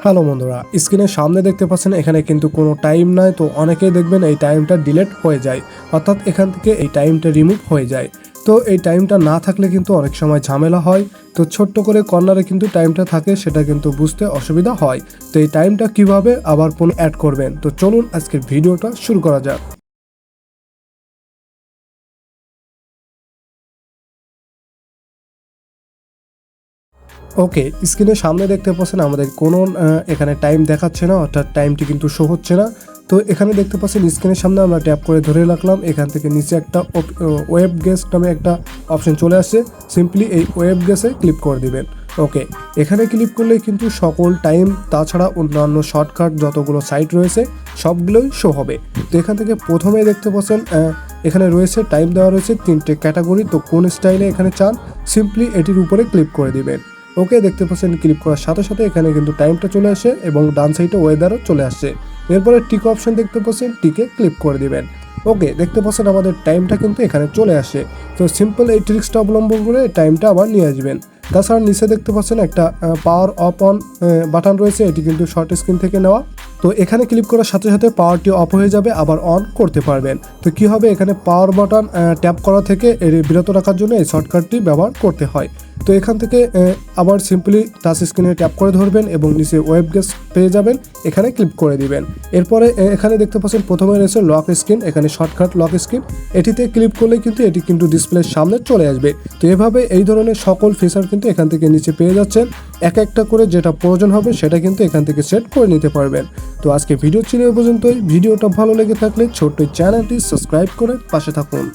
Hello বন্ধুরা, স্ক্রিনের সামনে দেখতে পাচ্ছেন এখানে কিন্তু কোনো টাইম নাই। তো অনেকেই দেখবেন এই টাইমটা ডিলিট হয়ে যায়, অর্থাৎ এখান থেকে এই টাইমটা রিমুভ হয়ে যায়। তো এই টাইমটা না থাকলে কিন্তু অনেক সময় ঝামেলা হয়। তো ছোট্ট করে কর্নারে কিন্তু টাইমটা থাকে, সেটা কিন্তু বুঝতে অসুবিধা হয়। তো এই টাইমটা কিভাবে আবার পুনঃ অ্যাড করবেন, তো চলুন আজকের ভিডিওটা শুরু করা যাক। ওকে, স্ক্রিনের সামনে দেখতে পাচ্ছেন আমাদের কোনো এখানে টাইম দেখাচ্ছে না, অর্থাৎ টাইমটি কিন্তু শো হচ্ছে না। তো এখানে দেখতে পাচ্ছেন স্ক্রিনের সামনে আমরা ট্যাপ করে ধরে রাখলাম, এখান থেকে নিচে একটা ওয়েব গেস নামে একটা অপশন চলে আসছে। সিম্পলি এই ওয়েব গেসে ক্লিক করে দিবেন। ওকে, এখানে ক্লিক করলে কিন্তু সকল টাইম তাছাড়া অন্যান্য শর্টকাট যতগুলো সাইট রয়েছে সবগুলোই শো হবে। তো এখান থেকে প্রথমে দেখতে পাচ্ছেন এখানে রয়েছে টাইম দেওয়া রয়েছে তিনটে ক্যাটাগরি। তো কোন স্টাইলে এখানে চান সিম্পলি এটির উপরে ক্লিক করে দিবেন। ওকে, দেখতে পাচ্ছেন ক্লিক করার সাথে সাথে এখানে কিন্তু টাইমটা চলে আসে এবং ডান সাইডে ওয়েদারও চলে আসছে। এরপরে টিক অপশন দেখতে পাচ্ছেন, টিকে ক্লিক করে দিবেন। ওকে, দেখতে পাচ্ছেন আমাদের টাইমটা কিন্তু এখানে চলে আসে। তো সিম্পল এই ট্রিক্সটা অবলম্বন করে টাইমটা আবার নিয়ে আসবেন। তাছাড়া নিচে দেখতে পাচ্ছেন একটা পাওয়ার অফ অন বাটন রয়েছে, এটি কিন্তু শর্ট স্ক্রিন থেকে নেওয়া। তো এখানে ক্লিক করার সাথে সাথে পাওয়ারটি অফ হয়ে যাবে, আবার অন করতে পারবেন। তো কি হবে, এখানে পাওয়ার বাটন ট্যাপ করা থেকে বিরত রাখার জন্য এই শর্টকাটটি ব্যবহার করতে হয়। তো এখান থেকে আবার সিম্পলি টাচ স্ক্রিনে ট্যাপ করে ধরবেন এবং নিচে ওয়েব গেস পেয়ে যাবেন, এখানে ক্লিক করে দিবেন। এরপরে এখানে দেখতে পাচ্ছেন প্রথমে রয়েছে লক স্ক্রিন, এখানে শর্টকাট লক স্ক্রিন, এটিতে ক্লিক করলে কিন্তু এটি কিন্তু ডিসপ্লের সামনে চলে আসবে। তো এভাবে এই ধরনের সকল ফিচার কিন্তু এখান থেকে নিচে পেয়ে যাচ্ছেন। এক একটা করে যেটা প্রয়োজন হবে সেটা কিন্তু এখান থেকে সেট করে নিতে পারবেন। তো আজকে ভিডিও ছিল এ পর্যন্তই। ভিডিওটা ভালো লেগে থাকলে ছোট্ট চ্যানেলটি সাবস্ক্রাইব করে পাশে থাকুন।